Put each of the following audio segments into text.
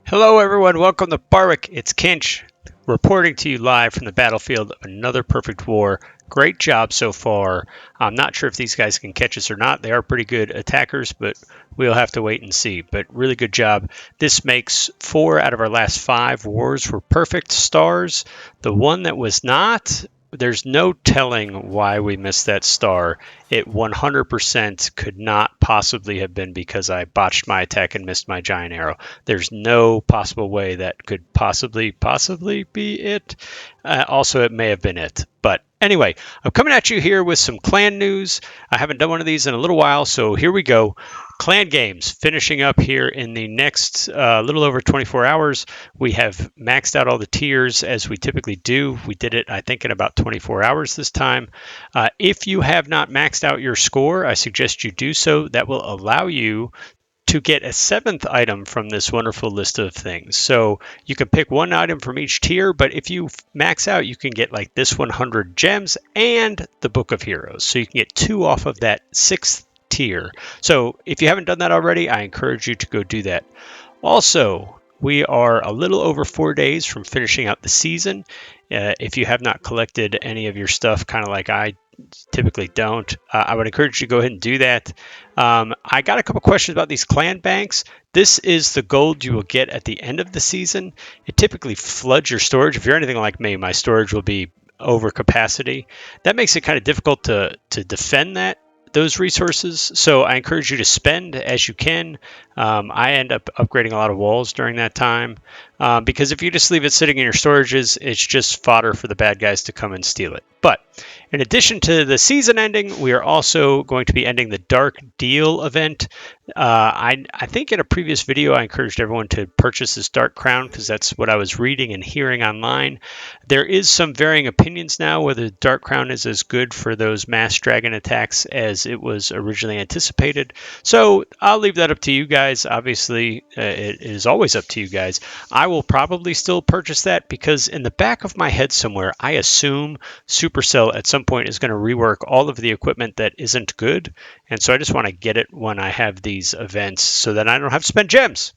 Hello, everyone. Welcome to Barwick. It's Kinch reporting to you live from the battlefield of another perfect war. Great job so far. I'm not sure if these guys can catch us or not. They are pretty good attackers, but we'll have to wait and see. But really good job. This makes 4 out of our last 5 wars were perfect stars. The one that was not, there's no telling why we missed that star. It 100% could not possibly have been because I botched my attack and missed my giant arrow. There's no possible way that could possibly be it. Also, it may have been it. But anyway, I'm coming at you here with some clan news. I haven't done one of these in a little while, so here we go. Clan games finishing up here in the next little over 24 hours. We have maxed out all the tiers as we typically do. We did it, I think, in about 24 hours this time. If you have not maxed out your score, I suggest you do so. That will allow you to get a 7th item from this wonderful list of things. So you can pick one item from each tier, but if you max out, you can get like this 100 gems and the Book of Heroes. So you can get 2 off of that 6th tier. So if you haven't done that already, I encourage you to go do that. Also, we are a little over 4 days from finishing out the season. If you have not collected any of your stuff, kind of like I typically don't, I would encourage you to go ahead and do that. I got a couple questions about these clan banks. This is the gold you will get at the end of the season. It typically floods your storage. If you're anything like me, my storage will be over capacity. That makes it kind of difficult to defend those resources. So I encourage you to spend as you can. I end up upgrading a lot of walls during that time because if you just leave it sitting in your storages, it's just fodder for the bad guys to come and steal it. But in addition to the season ending, we are also going to be ending the Dark Deal event. I think in a previous video, I encouraged everyone to purchase this Dark Crown because that's what I was reading and hearing online. There is some varying opinions now whether the Dark Crown is as good for those mass dragon attacks as it was originally anticipated. So I'll leave that up to you guys. Obviously, it is always up to you guys. I will probably still purchase that because in the back of my head somewhere, I assume Supercell at some point is going to rework all of the equipment that isn't good. And so I just want to get it when I have these events so that I don't have to spend gems.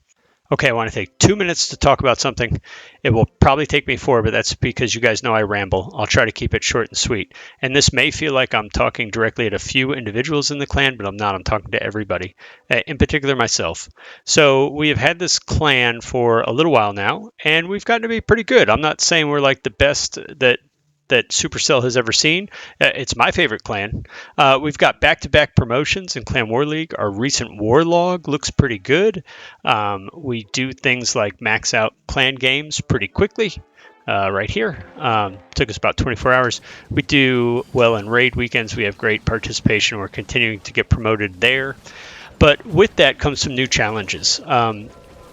Okay, I want to take 2 minutes to talk about something. It will probably take me 4, but that's because you guys know I ramble. I'll try to keep it short and sweet. And this may feel like I'm talking directly at a few individuals in the clan, but I'm not. I'm talking to everybody, in particular myself. So we have had this clan for a little while now, and we've gotten to be pretty good. I'm not saying we're like the best that Supercell has ever seen. It's my favorite clan. We've got back-to-back promotions in Clan War League. Our recent war log looks pretty good. We do things like max out clan games pretty quickly. Right here. Took us about 24 hours. We do well in raid weekends. We have great participation. We're continuing to get promoted there. But with that comes some new challenges.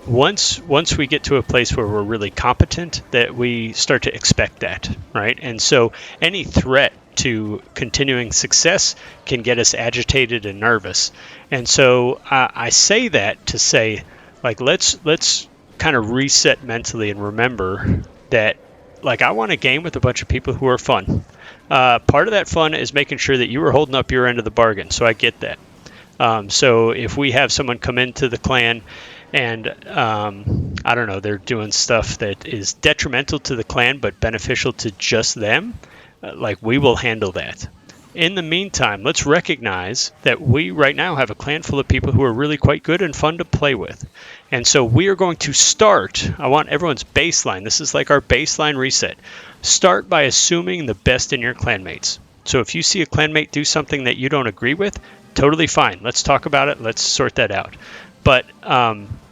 Once we get to a place where we're really competent, that we start to expect that, right? And so any threat to continuing success can get us agitated and nervous. And so I say that to say, like, let's kind of reset mentally and remember that, like, I want a game with a bunch of people who are fun. Part of that fun is making sure that you are holding up your end of the bargain. So I get that. So if we have someone come into the clan and I don't know, they're doing stuff that is detrimental to the clan but beneficial to just them, like, we will handle that. In the meantime, let's recognize that we right now have a clan full of people who are really quite good and fun to play with. And so we are going to start, I want everyone's baseline, this is like our baseline reset. Start by assuming the best in your clanmates. So if you see a clanmate do something that you don't agree with, totally fine. Let's talk about it. Let's sort that out. But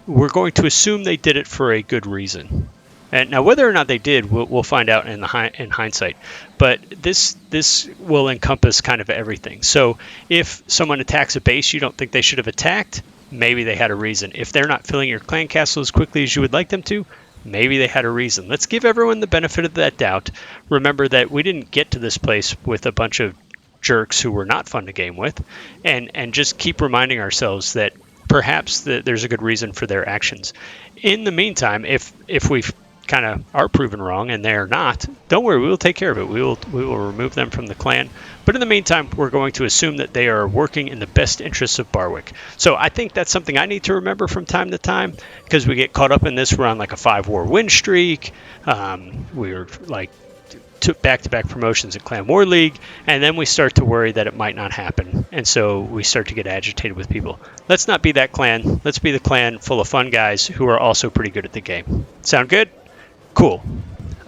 we're going to assume they did it for a good reason. And now, whether or not they did, we'll find out in hindsight. But this will encompass kind of everything. So if someone attacks a base you don't think they should have attacked, maybe they had a reason. If they're not filling your clan castle as quickly as you would like them to, maybe they had a reason. Let's give everyone the benefit of that doubt. Remember that we didn't get to this place with a bunch of jerks who were not fun to game with, and just keep reminding ourselves that perhaps there's a good reason for their actions. In the meantime, if we kind of are proven wrong and they're not, don't worry, we will take care of it. We will remove them from the clan. But in the meantime, we're going to assume that they are working in the best interests of Barwick. So I think that's something I need to remember from time to time, because we get caught up in this. We're on like a 5-war win streak. We're like took back-to-back promotions in Clan War League, and then we start to worry that it might not happen, and so we start to get agitated with people. Let's not be that clan. Let's be the clan full of fun guys who are also pretty good at the game. Sound good? Cool.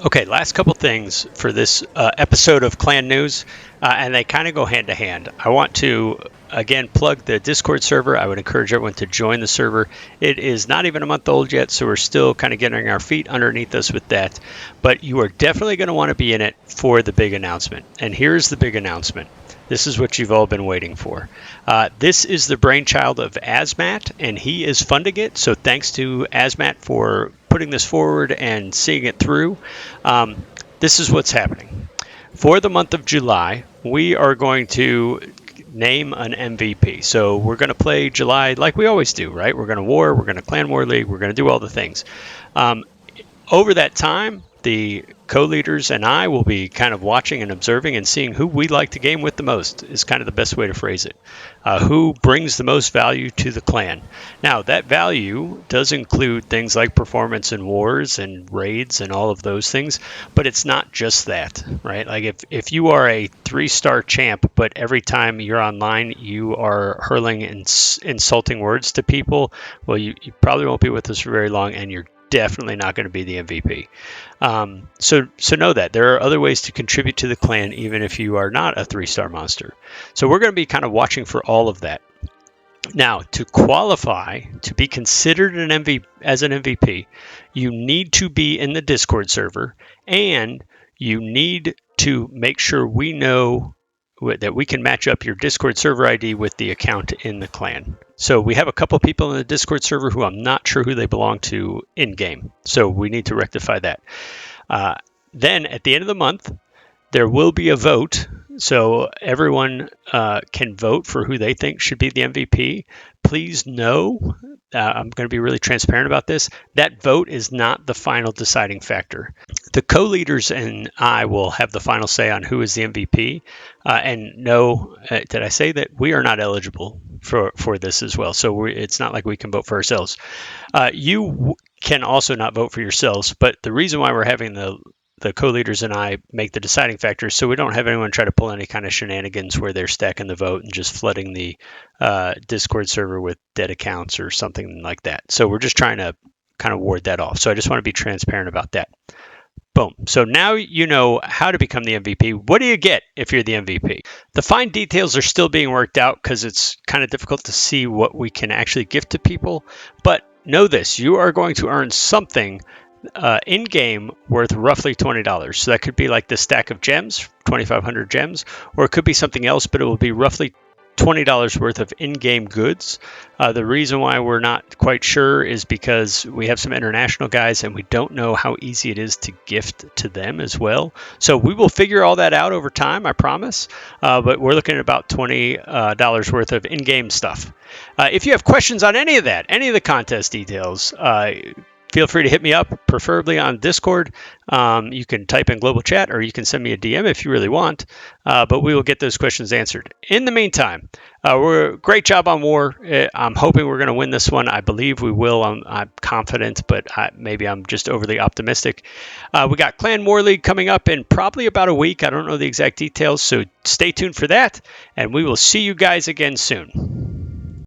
Okay, last couple things for this episode of Clan News, and they kind of go hand to hand. I want to, again, plug the Discord server. I would encourage everyone to join the server. It is not even a month old yet, so we're still kind of getting our feet underneath us with that. But you are definitely going to want to be in it for the big announcement. And here's the big announcement. This is what you've all been waiting for. This is the brainchild of Azmat, and he is funding it. So thanks to Azmat for putting this forward and seeing it through. This is what's happening. For the month of July, we are going to name an MVP. So we're going to play July like we always do, right? We're going to war, we're going to Clan War League, we're going to do all the things. Over that time, the co-leaders and I will be kind of watching and observing and seeing who we like to game with the most is kind of the best way to phrase it. Who brings the most value to the clan. Now, that value does include things like performance in wars and raids and all of those things, but it's not just that, right? Like if you are a 3-star champ, but every time you're online, you are hurling insulting words to people, well, you probably won't be with us for very long, and you're definitely not going to be the MVP. So know that there are other ways to contribute to the clan, even if you are not a 3-star monster. So we're going to be kind of watching for all of that. Now, to qualify to be considered as an MVP, you need to be in the Discord server, and you need to make sure we know that we can match up your Discord server ID with the account in the clan. So we have a couple people in the Discord server who I'm not sure who they belong to in-game. So we need to rectify that. Then at the end of the month, there will be a vote. So everyone can vote for who they think should be the MVP. Please know, I'm going to be really transparent about this, that vote is not the final deciding factor. The co-leaders and I will have the final say on who is the MVP. And no, did I say that we are not eligible for this as well? So it's not like we can vote for ourselves. You can also not vote for yourselves, but the reason why we're having the co-leaders and I make the deciding factors so we don't have anyone try to pull any kind of shenanigans where they're stacking the vote and just flooding the Discord server with dead accounts or something like that. So we're just trying to kind of ward that off. So I just want to be transparent about that. Boom. So now you know how to become the MVP. What do you get if you're the MVP? The fine details are still being worked out because it's kind of difficult to see what we can actually gift to people. But know this, you are going to earn something in-game worth roughly $20. So that could be like the stack of gems, 2,500 gems, or it could be something else, but it will be roughly $20 worth of in-game goods. The reason why we're not quite sure is because we have some international guys and we don't know how easy it is to gift to them as well. So we will figure all that out over time, I promise. But we're looking at about $20 worth of in-game stuff. If you have questions on any of that, any of the contest details, feel free to hit me up, preferably on Discord. You can type in global chat or you can send me a DM if you really want, but we will get those questions answered. In the meantime, great job on war. I'm hoping we're going to win this one. I believe we will. I'm confident, but maybe I'm just overly optimistic. We got Clan War League coming up in probably about a week. I don't know the exact details, so stay tuned for that, and we will see you guys again soon.